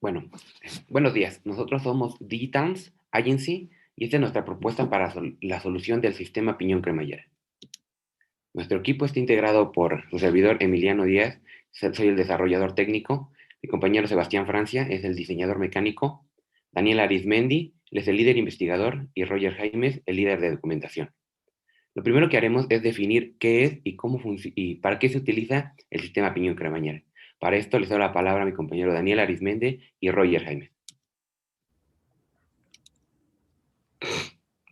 Bueno, buenos días. Nosotros somos Digitans Agency y esta es nuestra propuesta para la solución del sistema piñón-cremallera. Nuestro equipo está integrado por su servidor Emiliano Díaz, soy el desarrollador técnico, mi compañero Sebastián Francia es el diseñador mecánico, Daniel Arizmendi él es el líder investigador y Roger Jaimes el líder de documentación. Lo primero que haremos es definir qué es y cómo y para qué se utiliza el sistema piñón-cremallera. Para esto les doy la palabra a mi compañero Daniel Arizmendi y Roger Jaimes.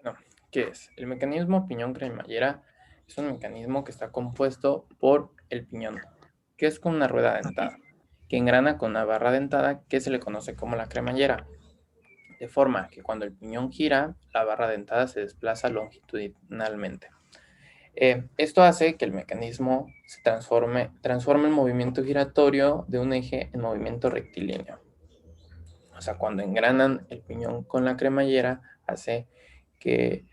No, ¿qué es? El mecanismo piñón-cremallera es un mecanismo que está compuesto por el piñón, que es con una rueda dentada, que engrana con una barra dentada que se le conoce como la cremallera, de forma que cuando el piñón gira, la barra dentada se desplaza longitudinalmente. Esto hace que el mecanismo se transforme el movimiento giratorio de un eje en movimiento rectilíneo. O sea, cuando engranan el piñón con la cremallera, hace que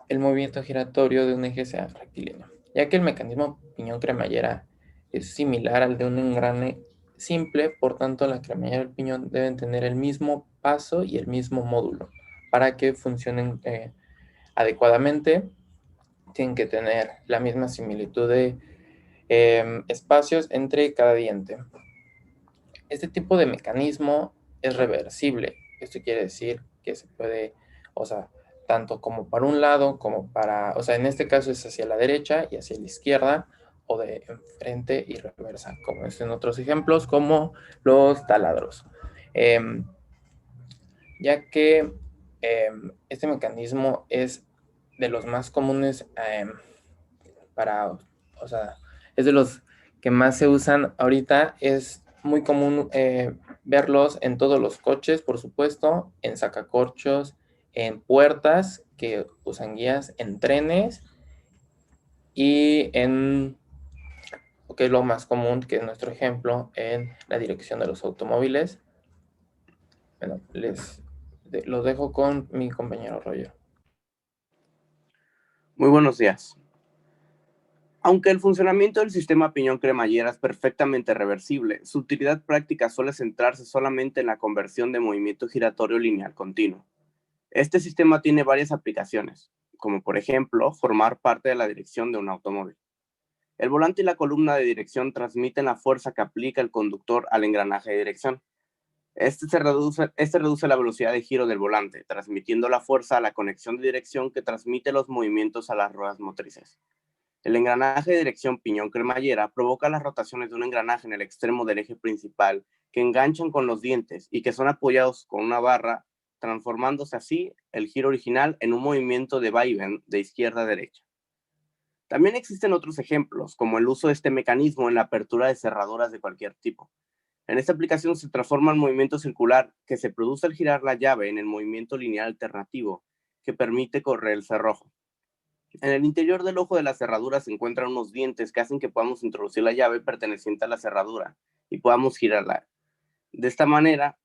el movimiento giratorio de un eje sea rectilíneo, ya que el mecanismo piñón-cremallera es similar al de un engrane simple, por tanto la cremallera y el piñón deben tener el mismo paso y el mismo módulo. Para que funcionen adecuadamente, tienen que tener la misma similitud de espacios entre cada diente. Este tipo de mecanismo es reversible. Esto quiere decir que se puede, o sea, tanto como para un lado como para, o sea, en este caso es hacia la derecha y hacia la izquierda, o de enfrente y reversa, como es en otros ejemplos, como los taladros. Ya que este mecanismo es de los más comunes para, o sea, es de los que más se usan ahorita. Es muy común verlos en todos los coches, por supuesto, en sacacorchos, en puertas que usan guías, en trenes y en, que es lo más común, que es nuestro ejemplo, en la dirección de los automóviles. Bueno, los dejo con mi compañero Roger. Muy buenos días. Aunque el funcionamiento del sistema piñón-cremallera es perfectamente reversible, su utilidad práctica suele centrarse solamente en la conversión de movimiento giratorio lineal continuo. Este sistema tiene varias aplicaciones, como por ejemplo, formar parte de la dirección de un automóvil. El volante y la columna de dirección transmiten la fuerza que aplica el conductor al engranaje de dirección. Este reduce la velocidad de giro del volante, transmitiendo la fuerza a la conexión de dirección que transmite los movimientos a las ruedas motrices. El engranaje de dirección piñón-cremallera provoca las rotaciones de un engranaje en el extremo del eje principal que enganchan con los dientes y que son apoyados con una barra, transformándose así el giro original en un movimiento de vaivén de izquierda a derecha. También existen otros ejemplos, como el uso de este mecanismo en la apertura de cerraduras de cualquier tipo. En esta aplicación se transforma el movimiento circular que se produce al girar la llave en el movimiento lineal alternativo que permite correr el cerrojo. En el interior del ojo de la cerradura se encuentran unos dientes que hacen que podamos introducir la llave perteneciente a la cerradura y podamos girarla. De esta manera,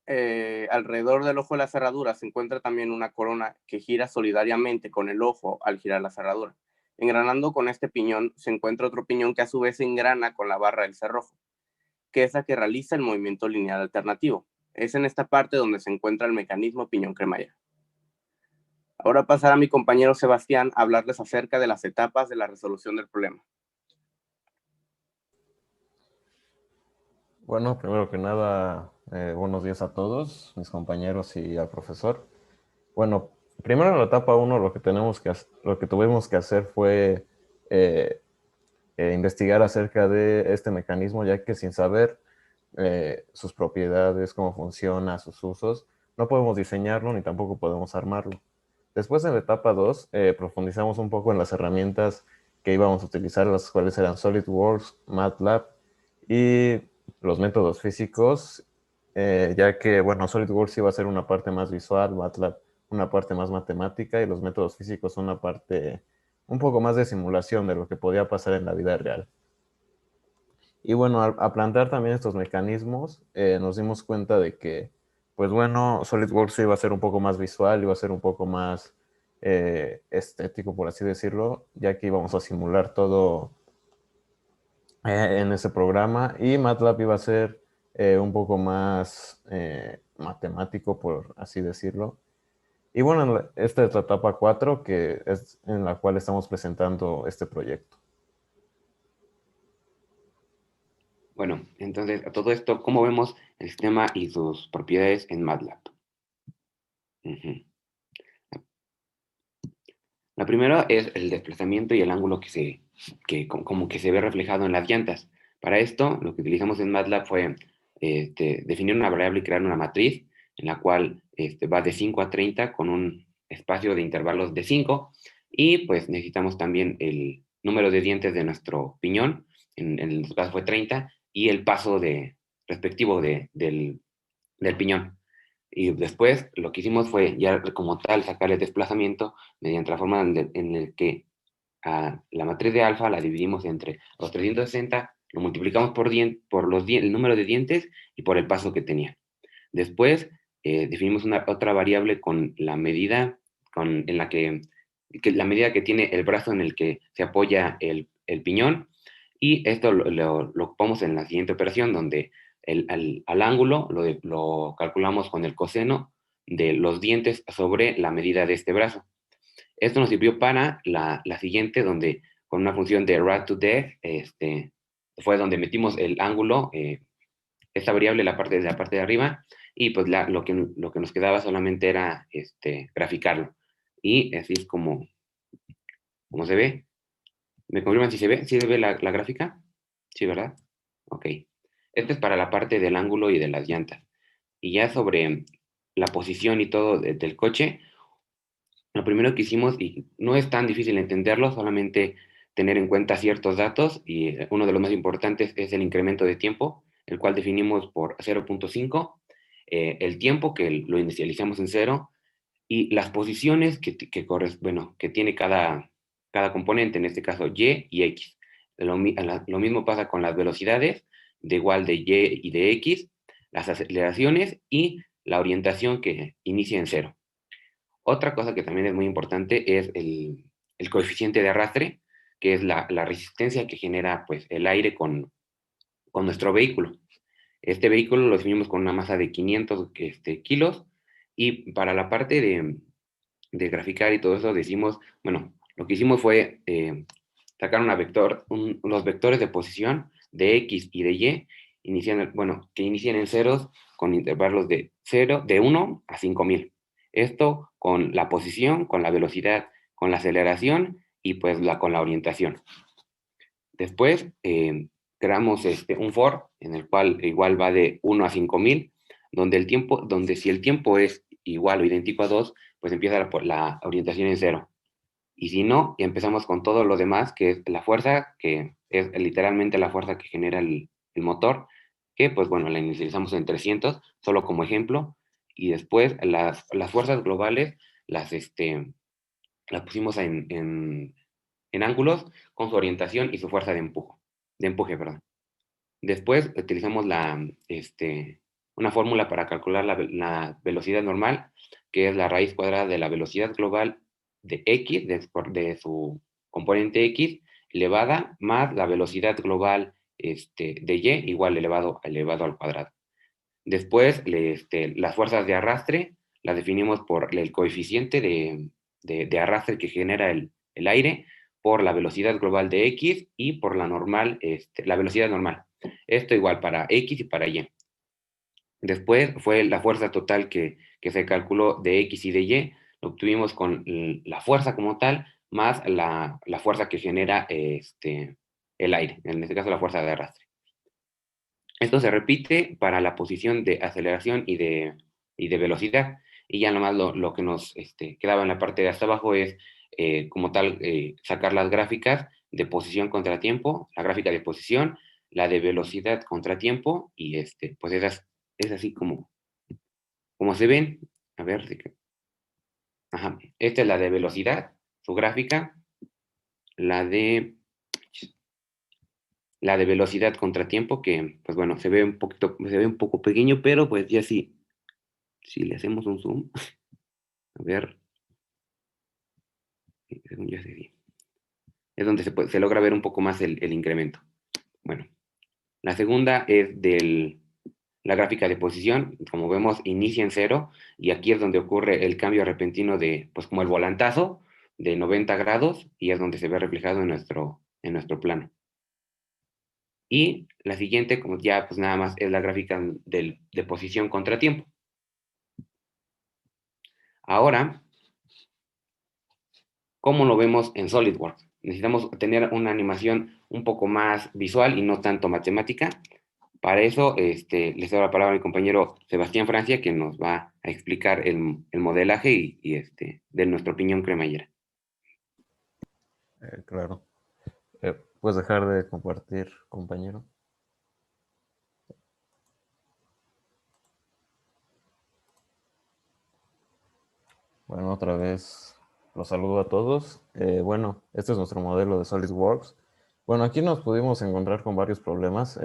alrededor del ojo de la cerradura se encuentra también una corona que gira solidariamente con el ojo al girar la cerradura. Engranando con este piñón se encuentra otro piñón que a su vez engrana con la barra del cerrojo, que es la que realiza el movimiento lineal alternativo. Es en esta parte donde se encuentra el mecanismo piñón-cremallera. Ahora pasará a mi compañero Sebastián a hablarles acerca de las etapas de la resolución del problema. Bueno, primero que nada, buenos días a todos, mis compañeros y al profesor. Bueno, primero en la etapa 1 lo que tuvimos que hacer fue eh, investigar acerca de este mecanismo, ya que sin saber sus propiedades, cómo funciona, sus usos, no podemos diseñarlo ni tampoco podemos armarlo. Después en la etapa 2 profundizamos un poco en las herramientas que íbamos a utilizar, las cuales eran SolidWorks, MATLAB y los métodos físicos, ya que, bueno, SolidWorks iba a ser una parte más visual, MATLAB una parte más matemática y los métodos físicos una parte un poco más de simulación de lo que podía pasar en la vida real. Y bueno, a plantear también estos mecanismos, nos dimos cuenta de que, pues bueno, SolidWorks iba a ser un poco más visual, iba a ser un poco más estético, por así decirlo, ya que íbamos a simular todo en ese programa, y MATLAB iba a ser un poco más matemático, por así decirlo. Y bueno, esta es la etapa 4, que es en la cual estamos presentando este proyecto. Bueno, entonces, a todo esto, ¿cómo vemos el sistema y sus propiedades en MATLAB? Ujú. La primera es el desplazamiento y el ángulo como que se ve reflejado en las llantas. Para esto, lo que utilizamos en MATLAB fue definir una variable y crear una matriz en la cual va de 5 a 30 con un espacio de intervalos de 5, y pues necesitamos también el número de dientes de nuestro piñón, en el caso fue 30, y el paso respectivo del piñón. Y después lo que hicimos fue ya como tal sacar el desplazamiento mediante la forma en el que la matriz de alfa la dividimos entre los 360, lo multiplicamos por el número de dientes y por el paso que tenía. Después definimos otra variable con la medida en la que la medida que tiene el brazo en el que se apoya el piñón, y esto lo ocupamos en la siguiente operación, donde al ángulo lo calculamos con el coseno de los dientes sobre la medida de este brazo. Esto nos sirvió para la siguiente, donde con una función de rad to depth, fue donde metimos el ángulo, esta variable, la parte de arriba, y pues lo que nos quedaba solamente era graficarlo. Y así es como se ve. ¿Me confirman si se ve? ¿Sí se ve la gráfica? Sí, ¿verdad? Ok. Este es para la parte del ángulo y de las llantas. Y ya sobre la posición y todo del coche, lo primero que hicimos, y no es tan difícil entenderlo, solamente tener en cuenta ciertos datos, y uno de los más importantes es el incremento de tiempo, el cual definimos por 0.5, el tiempo que lo inicializamos en 0, y las posiciones que tiene cada componente, en este caso Y y X. Lo mismo pasa con las velocidades, de igual de Y y de X, las aceleraciones y la orientación que inicia en 0. Otra cosa que también es muy importante es el coeficiente de arrastre, que es la resistencia que genera pues, el aire con nuestro vehículo. Este vehículo lo definimos con una masa de 500 kilos, y para la parte de graficar y todo eso decimos, bueno, lo que hicimos fue sacar los vectores de posición de X y de Y, que inician en ceros con intervalos de 1 a 5000. Esto con la posición, con la velocidad, con la aceleración y pues con la orientación. Después creamos un for en el cual igual va de 1 a 5000, donde si el tiempo es igual o idéntico a 2, pues empieza la orientación en 0. Y si no, ya empezamos con todo lo demás, que es la fuerza, que es literalmente la fuerza que genera el motor, que pues bueno, la inicializamos en 300, solo como ejemplo, y después las fuerzas globales las pusimos en ángulos con su orientación y su fuerza de empuje, perdón. Después utilizamos una fórmula para calcular la velocidad normal, que es la raíz cuadrada de la velocidad global de X, de su componente X, elevada más la velocidad global de Y, igual elevado al cuadrado. Después, las fuerzas de arrastre las definimos por el coeficiente de arrastre que genera el aire, por la velocidad global de X y por la velocidad normal. Esto igual para X y para Y. Después fue la fuerza total que se calculó de X y de Y, lo obtuvimos con la fuerza como tal, más la fuerza que genera el aire, en este caso la fuerza de arrastre. Esto se repite para la posición de aceleración y de velocidad. Y ya nomás lo que nos quedaba en la parte de hasta abajo es, como tal, sacar las gráficas de posición contra tiempo, la gráfica de posición, la de velocidad contra tiempo, y pues es así como se ven. A ver, ajá. Esta es la de velocidad, su gráfica, la de la de velocidad contra tiempo, que pues bueno, se ve un poco pequeño, pero pues ya sí. Si le hacemos un zoom, a ver, según yo sé, es donde se logra ver un poco más el incremento. Bueno, la segunda es La gráfica de posición, como vemos, inicia en 0 y aquí es donde ocurre el cambio repentino de, pues como el volantazo de 90 grados y es donde se ve reflejado en nuestro plano. Y la siguiente, como ya pues nada más es la gráfica de posición contra tiempo. Ahora, ¿cómo lo vemos en SolidWorks? Necesitamos tener una animación un poco más visual y no tanto matemática. Para eso, les doy la palabra a mi compañero Sebastián Francia, que nos va a explicar el modelaje de nuestro piñón cremallera. Claro. ¿Puedes dejar de compartir, compañero? Bueno, otra vez los saludo a todos. Bueno, este es nuestro modelo de SolidWorks. Bueno, aquí nos pudimos encontrar con varios problemas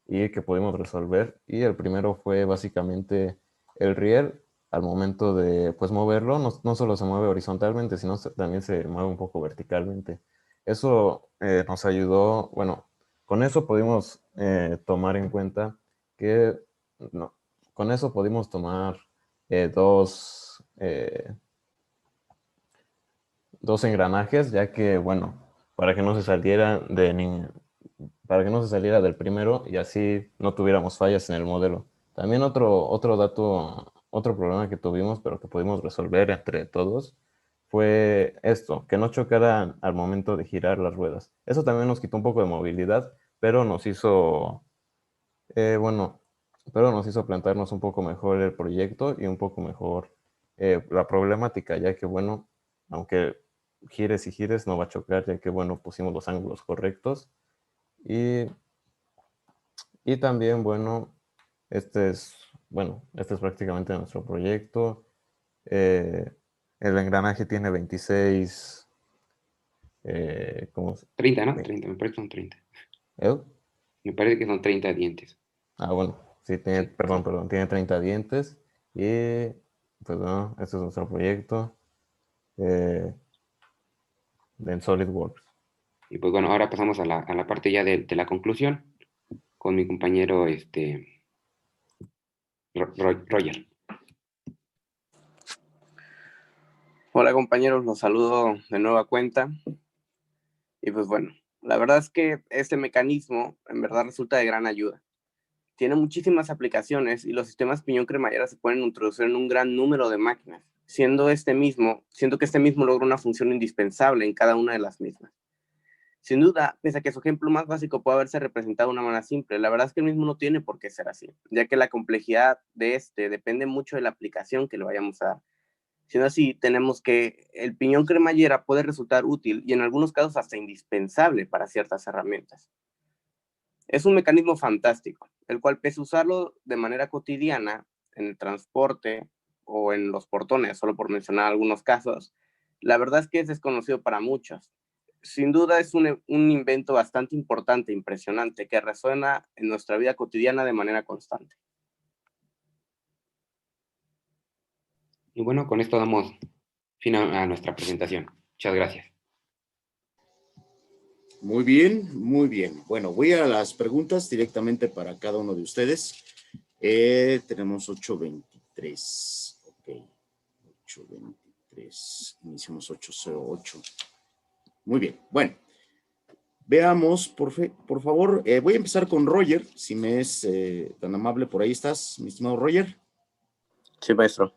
y que pudimos resolver. Y el primero fue básicamente el riel. Al momento de pues, moverlo, no solo se mueve horizontalmente, sino también se mueve un poco verticalmente. Eso nos ayudó, bueno, con eso pudimos tomar en cuenta que, no, con eso pudimos tomar dos engranajes, ya que, bueno, para que no se saliera para que no se saliera del primero y así no tuviéramos fallas en el modelo. También otro problema que tuvimos, pero que pudimos resolver entre todos, fue esto, que no chocaran al momento de girar las ruedas. Eso también nos quitó un poco de movilidad, pero bueno, pero nos hizo plantearnos un poco mejor el proyecto y un poco mejor la problemática, ya que, bueno, aunque gires y gires, no va a chocar, ya que, bueno, pusimos los ángulos correctos. Y, y también, este es prácticamente nuestro proyecto. Eh, el engranaje tiene 26, ¿cómo se? 30, ¿no? 30, me parece que son 30. ¿Eh? Me parece que son 30 dientes. Ah, bueno, sí, Sí, sí. tiene 30 dientes. Y, pues, bueno, este es nuestro proyecto en SolidWorks. Y pues bueno, ahora pasamos a la parte ya de la conclusión con mi compañero Roger. Hola compañeros, los saludo de nueva cuenta. Y pues bueno, la verdad es que este mecanismo en verdad resulta de gran ayuda. Tiene muchísimas aplicaciones y los sistemas piñón-cremallera se pueden introducir en un gran número de máquinas, siendo que este mismo logra una función indispensable en cada una de las mismas. Sin duda, pese a que su ejemplo más básico puede haberse representado de una manera simple, la verdad es que el mismo no tiene por qué ser así, ya que la complejidad de depende mucho de la aplicación que le vayamos a dar. Siendo así, tenemos que el piñón cremallera puede resultar útil y en algunos casos hasta indispensable para ciertas herramientas. Es un mecanismo fantástico, el cual pese a usarlo de manera cotidiana en el transporte o en los portones, solo por mencionar algunos casos, la verdad es que es desconocido para muchos. Sin duda es un invento bastante importante e impresionante que resuena en nuestra vida cotidiana de manera constante. Y bueno, con esto damos fin a nuestra presentación. Muchas gracias. Muy bien, muy bien. Bueno, voy a las preguntas directamente para cada uno de ustedes. Tenemos 823. Ok, 823. Iniciamos 808. Muy bien, bueno. Veamos, por favor, voy a empezar con Roger, si me es tan amable, por ahí estás, mi estimado Roger. Sí, maestro.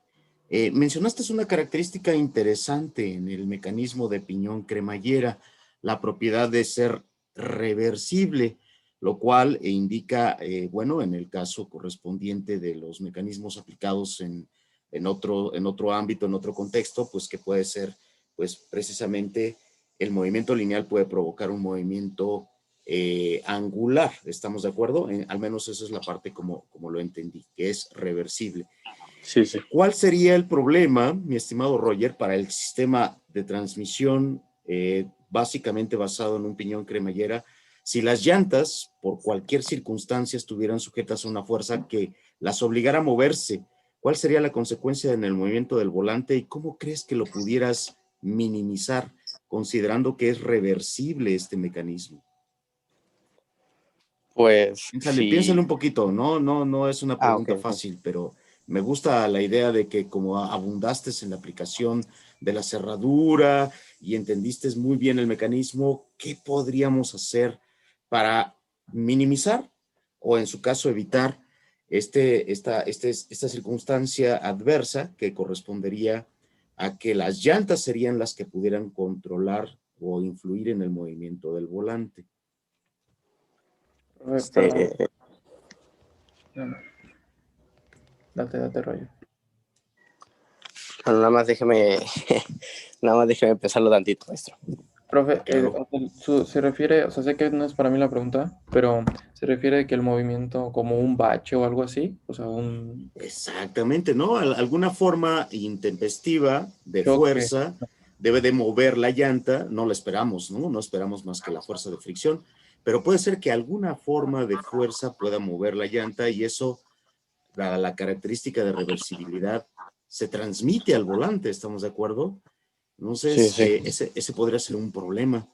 Mencionaste una característica interesante en el mecanismo de piñón cremallera, la propiedad de ser reversible, lo cual indica, bueno, en el caso correspondiente de los mecanismos aplicados en otro ámbito, en otro contexto, pues que puede ser, pues precisamente el movimiento lineal puede provocar un movimiento angular, ¿estamos de acuerdo? Al menos esa es la parte como lo entendí, que es reversible. Sí, sí. ¿Cuál sería el problema, mi estimado Roger, para el sistema de transmisión básicamente basado en un piñón cremallera si las llantas, por cualquier circunstancia, estuvieran sujetas a una fuerza que las obligara a moverse? ¿Cuál sería la consecuencia en el movimiento del volante y cómo crees que lo pudieras minimizar considerando que es reversible este mecanismo? Pues Piénsale un poquito, no es una pregunta ok. fácil, pero me gusta la idea de que como abundaste en la aplicación de la cerradura y entendiste muy bien el mecanismo, ¿qué podríamos hacer para minimizar o en su caso evitar esta circunstancia adversa que correspondería a que las llantas serían las que pudieran controlar o influir en el movimiento del volante? Perdón. No. Date rollo. Bueno, nada más déjeme empezarlo tantito, maestro. Profe, Claro. se refiere, o sea, sé que no es para mí la pregunta, pero se refiere que el movimiento como un bache o algo así, o sea, un Exactamente, ¿no? Alguna forma intempestiva de choque. fuerza debe de mover la llanta, no la esperamos, ¿no? No esperamos más que la fuerza de fricción, pero puede ser que alguna forma de fuerza pueda mover la llanta y eso, la característica de reversibilidad, se transmite al volante, ¿estamos de acuerdo? Sí, Entonces, sí. ese podría ser un problema.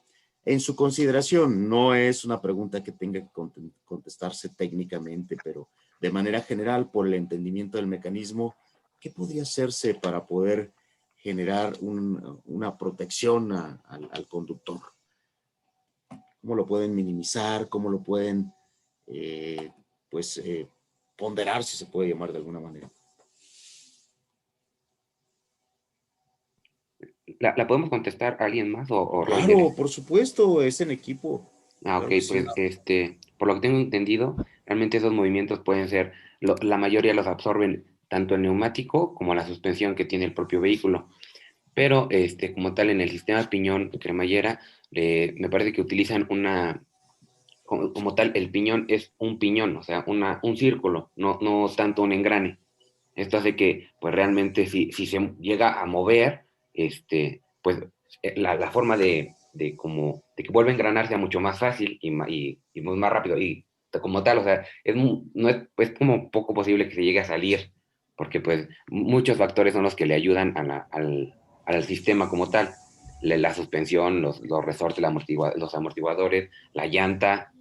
En su consideración, no es una pregunta que tenga que contestarse técnicamente, pero de manera general, por el entendimiento del mecanismo, ¿qué podría hacerse para poder generar una protección al conductor? ¿Cómo lo pueden minimizar? ¿Cómo lo pueden, eh, pues, ponderar, si se puede llamar de alguna manera? ¿La podemos contestar a alguien más o Claro, Roger? por supuesto, es en equipo. Ok, Claro que sí. pues por lo que tengo entendido, realmente esos movimientos pueden ser, la mayoría los absorben tanto el neumático como la suspensión que tiene el propio vehículo. Pero como tal, en el sistema piñón cremallera, me parece que utilizan como tal, el piñón es un piñón, o sea, un círculo, no tanto un engrane. Esto hace que, pues realmente, si se llega a mover, pues la forma de que vuelva a engranar sea mucho más fácil y muy más rápido. Y como tal, o sea, no es, pues, como poco posible que se llegue a salir, porque pues muchos factores son los que le ayudan al sistema como tal. La suspensión, los resortes, los amortiguadores, la llanta,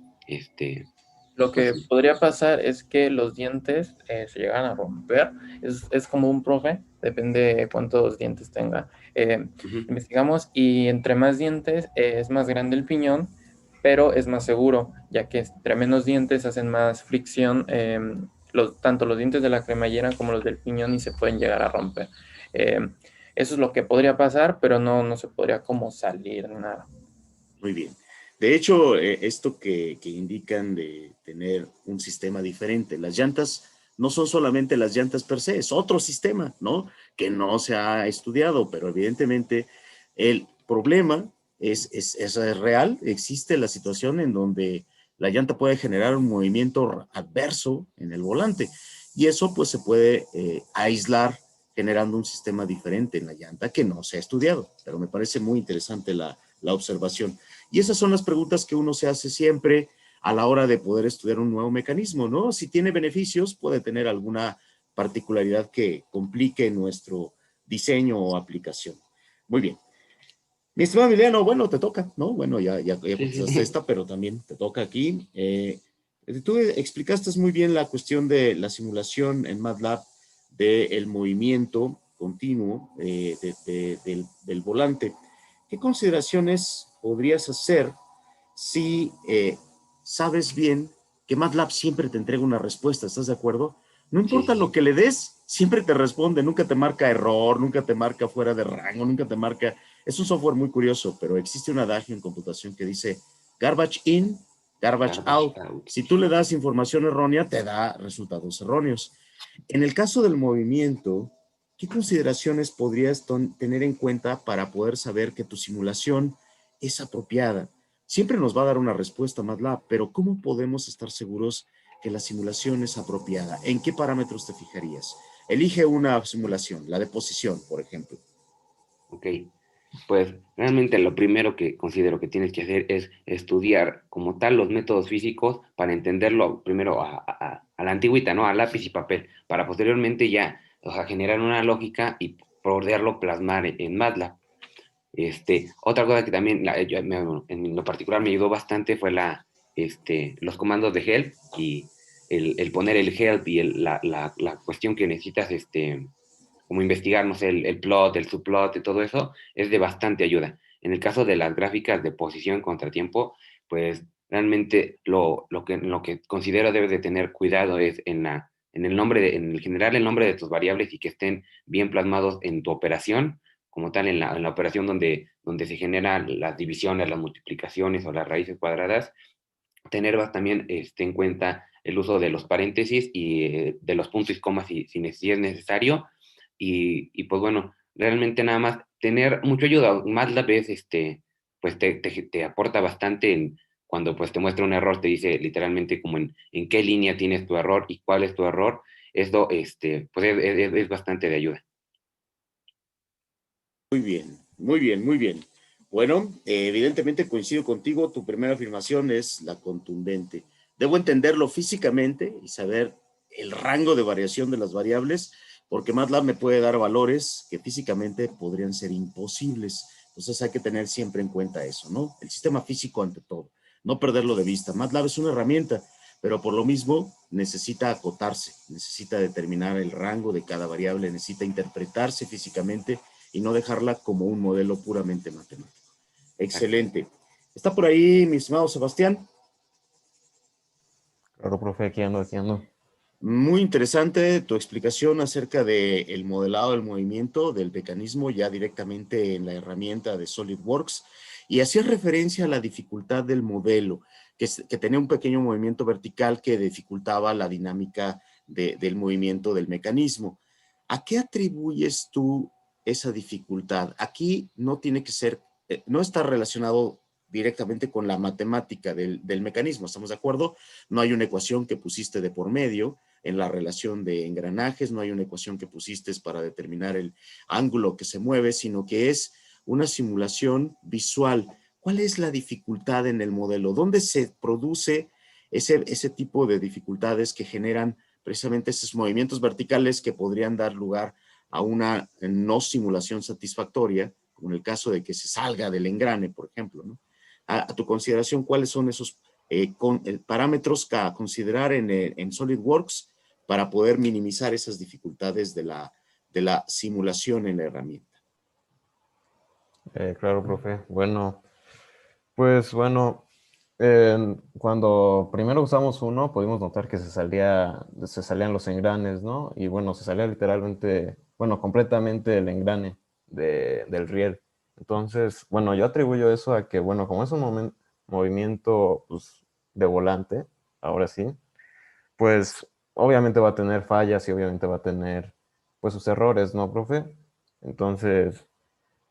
Lo pues que podría pasar es que los dientes se llegan a romper. Es como un profe, depende de cuántos dientes tenga. ujú. Investigamos y entre más dientes es más grande el piñón, pero es más seguro, ya que entre menos dientes hacen más fricción, tanto los dientes de la cremallera como los del piñón y se pueden llegar a romper. Eh, Eso es lo que podría pasar, pero no se podría como salir ni nada. Muy bien. De hecho, esto que indican de tener un sistema diferente, las llantas no son solamente las llantas per se, es otro sistema, ¿no? Que no se ha estudiado, pero evidentemente el problema es real, existe la situación en donde la llanta puede generar un movimiento adverso en el volante y eso pues se puede aislar generando un sistema diferente en la llanta que no se ha estudiado, pero me parece muy interesante la observación. Y esas son las preguntas que uno se hace siempre a la hora de poder estudiar un nuevo mecanismo, ¿no? Si tiene beneficios, puede tener alguna particularidad que complique nuestro diseño o aplicación. Muy bien. Mi estimado Emiliano, bueno, te toca, ¿no? Bueno, ya Sí, contestaste sí. esta, pero también te toca aquí. Tú explicaste muy bien la cuestión de la simulación en MATLAB del movimiento continuo del volante. ¿Qué consideraciones podrías hacer si sabes bien que MATLAB siempre te entrega una respuesta? ¿Estás de acuerdo? No Sí, importa sí, lo sí. que le des, siempre te responde, nunca te marca error, nunca te marca fuera de rango, nunca te marca... Es un software muy curioso, pero existe un adagio en computación que dice garbage in, garbage Garbage out. out. Si tú le das información errónea, te da resultados erróneos. En el caso del movimiento, ¿qué consideraciones podrías tener en cuenta para poder saber que tu simulación es apropiada? Siempre nos va a dar una respuesta MATLAB, pero ¿cómo podemos estar seguros que la simulación es apropiada? ¿En qué parámetros te fijarías? Elige una simulación, la de posición, por ejemplo. Ok, pues realmente lo primero que considero que tienes que hacer es estudiar como tal los métodos físicos para entenderlo primero a la antigüita, ¿no? A lápiz y papel, para posteriormente ya, o sea, generar una lógica y poderlo plasmar en MATLAB. Otra cosa que también en lo particular me ayudó bastante fue los comandos de help, y el poner el help y la cuestión que necesitas, como investigar, no sé, el plot, el subplot y todo eso, es de bastante ayuda. En el caso de las gráficas de posición contratiempo, pues realmente lo que considero debes de tener cuidado es en el nombre, en el general el nombre de tus variables, y que estén bien plasmados en tu operación, como tal, en la operación donde se generan las divisiones, las multiplicaciones o las raíces cuadradas. Tener también en cuenta el uso de los paréntesis y de los puntos y comas si es necesario. Y pues bueno, realmente nada más tener mucha ayuda. MATLAB es, pues te aporta bastante cuando pues te muestra un error, te dice literalmente como en qué línea tienes tu error y cuál es tu error. Esto, pues es bastante de ayuda. Muy bien, muy bien, muy bien. Bueno, evidentemente coincido contigo, tu primera afirmación es la contundente. Debo entenderlo físicamente y saber el rango de variación de las variables, porque MATLAB me puede dar valores que físicamente podrían ser imposibles. Entonces hay que tener siempre en cuenta eso, ¿no? El sistema físico ante todo, no perderlo de vista. MATLAB es una herramienta, pero por lo mismo necesita acotarse, necesita determinar el rango de cada variable, necesita interpretarse físicamente y no dejarla como un modelo puramente matemático. Excelente. ¿Está por ahí mi estimado Sebastián? Claro, profe, aquí ando, aquí ando. Muy interesante tu explicación acerca del modelado del movimiento, del mecanismo, ya directamente en la herramienta de SolidWorks, y hacías referencia a la dificultad del modelo, que tenía un pequeño movimiento vertical que dificultaba la dinámica del movimiento del mecanismo. ¿A qué atribuyes tú esa dificultad? Aquí no tiene que ser, no está relacionado directamente con la matemática del mecanismo, ¿estamos de acuerdo? No hay una ecuación que pusiste de por medio en la relación de engranajes, no hay una ecuación que pusiste para determinar el ángulo que se mueve, sino que es una simulación visual. ¿Cuál es la dificultad en el modelo? ¿Dónde se produce ese tipo de dificultades que generan precisamente esos movimientos verticales que podrían dar lugar a una no simulación satisfactoria, como en el caso de que se salga del engrane, por ejemplo, ¿no? A tu consideración, ¿cuáles son esos parámetros a considerar en SolidWorks para poder minimizar esas dificultades de la simulación en la herramienta? Claro, profe. Bueno, pues bueno, cuando primero usamos uno, pudimos notar que se salían los engranes, ¿no? Y bueno, se salía literalmente, bueno, completamente el engrane del riel. Entonces, bueno, yo atribuyo eso a que, bueno, como es un movimiento pues, de volante, ahora sí, pues obviamente va a tener fallas y obviamente va a tener pues sus errores, ¿no, profe? Entonces,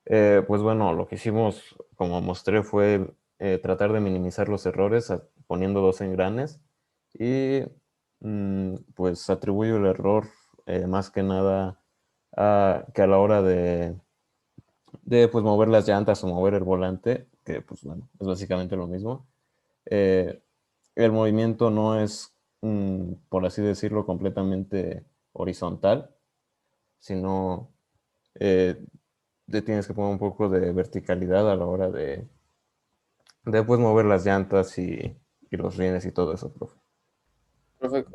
pues bueno, lo que hicimos, como mostré, fue tratar de minimizar los errores poniendo dos engranes y pues atribuyo el error más que nada que a la hora de pues mover las llantas o mover el volante, que pues bueno, es básicamente lo mismo. Eh, el movimiento no es, por así decirlo, completamente horizontal, sino eh, tienes que poner un poco de verticalidad a la hora de pues, mover las llantas y los rines y todo eso, profe. Profe,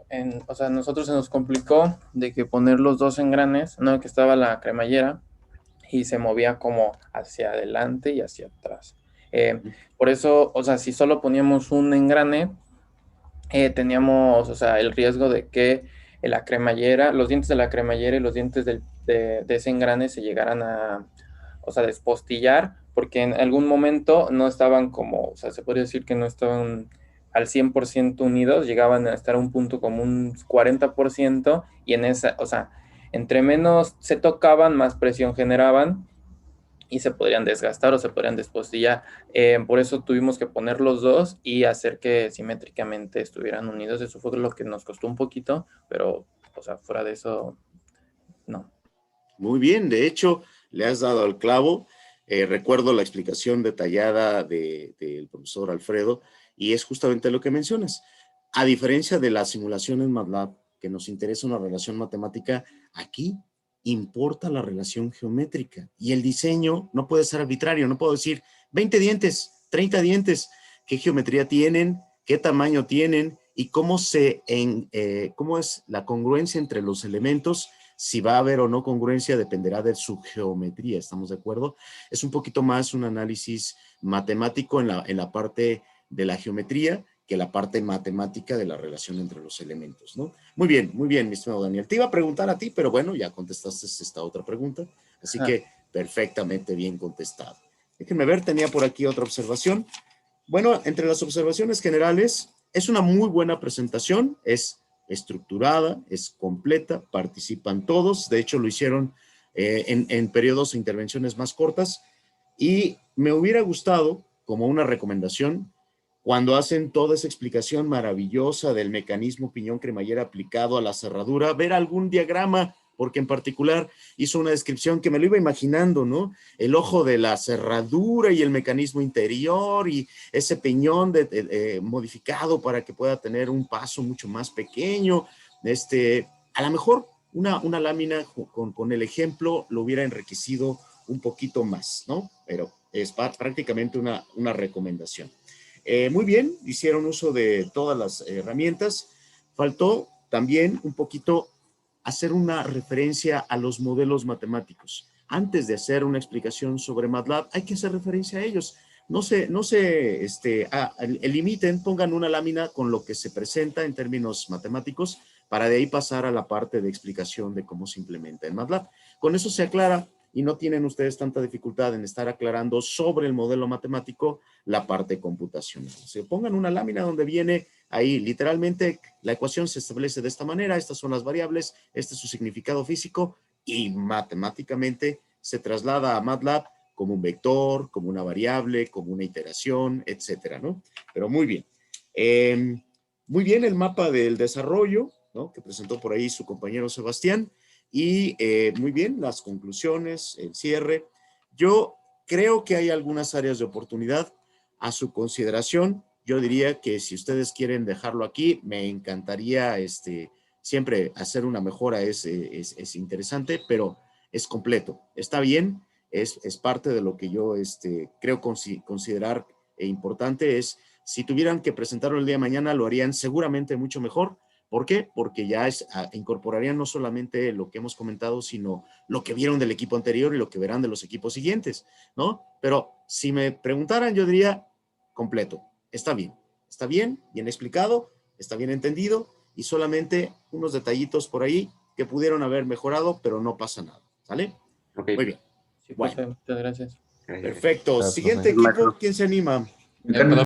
o sea, a nosotros se nos complicó de que poner los dos engranes, no, que estaba la cremallera y se movía como hacia adelante y hacia atrás. Por eso, o sea, si solo poníamos un engrane, teníamos, o sea, el riesgo de que la cremallera, los dientes de la cremallera y los dientes de ese engrane se llegaran a, o sea, despostillar, porque en algún momento no estaban como, o sea, se podría decir que no estaban al 100% unidos, llegaban a estar a un punto como un 40%, y en esa, o sea, entre menos se tocaban, más presión generaban y se podrían desgastar o se podrían despostillar. Por eso tuvimos que poner los dos y hacer que simétricamente estuvieran unidos. Eso fue lo que nos costó un poquito, pero, o sea, fuera de eso, no. Muy bien, de hecho, le has dado al clavo. Recuerdo la explicación detallada del profesor Alfredo y es justamente lo que mencionas. A diferencia de la simulación en MATLAB, que nos interesa una relación matemática, aquí importa la relación geométrica y el diseño no puede ser arbitrario. No puedo decir 20 dientes, 30 dientes. ¿Qué geometría tienen? qué tamaño tienen y cómo es la congruencia entre los elementos. Si va a haber o no congruencia dependerá de su geometría, ¿estamos de acuerdo? Es un poquito más un análisis matemático en la parte de la geometría que la parte matemática de la relación entre los elementos, ¿no? Muy bien, mi estimado Daniel. Te iba a preguntar a ti, pero bueno, ya contestaste esta otra pregunta, así que perfectamente bien contestado. Déjenme ver, tenía por aquí otra observación. Bueno, entre las observaciones generales, es una muy buena presentación, es estructurada, es completa, participan todos, de hecho lo hicieron en periodos o intervenciones más cortas, y me hubiera gustado, como una recomendación, cuando hacen toda esa explicación maravillosa del mecanismo piñón-cremallera aplicado a la cerradura, ver algún diagrama, porque en particular hizo una descripción que me lo iba imaginando, ¿no? El ojo de la cerradura y el mecanismo interior y ese piñón modificado para que pueda tener un paso mucho más pequeño. A lo mejor una lámina con el ejemplo lo hubiera enriquecido un poquito más, ¿no? Pero es prácticamente una recomendación. Muy bien, hicieron uso de todas las herramientas. Faltó también un poquito hacer una referencia a los modelos matemáticos. Antes de hacer una explicación sobre MATLAB, hay que hacer referencia a ellos. No se limiten, pongan una lámina con lo que se presenta en términos matemáticos para de ahí pasar a la parte de explicación de cómo se implementa en MATLAB. Con eso se aclara y no tienen ustedes tanta dificultad en estar aclarando sobre el modelo matemático la parte computacional. Se pongan una lámina donde viene ahí literalmente la ecuación se establece de esta manera, estas son las variables, este es su significado físico y matemáticamente se traslada a MATLAB como un vector, como una variable, como una iteración, etcétera, ¿no? Pero muy bien. Muy bien el mapa del desarrollo, ¿no? Que presentó por ahí su compañero Sebastián. Y muy bien, las conclusiones, el cierre. Yo creo que hay algunas áreas de oportunidad a su consideración. Yo diría que si ustedes quieren dejarlo aquí, me encantaría siempre hacer una mejora, es interesante, pero es completo. Está bien, es parte de lo que yo creo considerar importante. Si tuvieran que presentarlo el día de mañana, lo harían seguramente mucho mejor. ¿Por qué? Porque ya incorporarían no solamente lo que hemos comentado, sino lo que vieron del equipo anterior y lo que verán de los equipos siguientes, ¿no? Pero si me preguntaran, yo diría completo. Está bien explicado, está bien entendido y solamente unos detallitos por ahí que pudieron haber mejorado, pero no pasa nada, ¿sale? Okay. Muy bien. Sí, bueno. Muchas gracias. Perfecto. Gracias, Siguiente equipo, ¿quién se anima?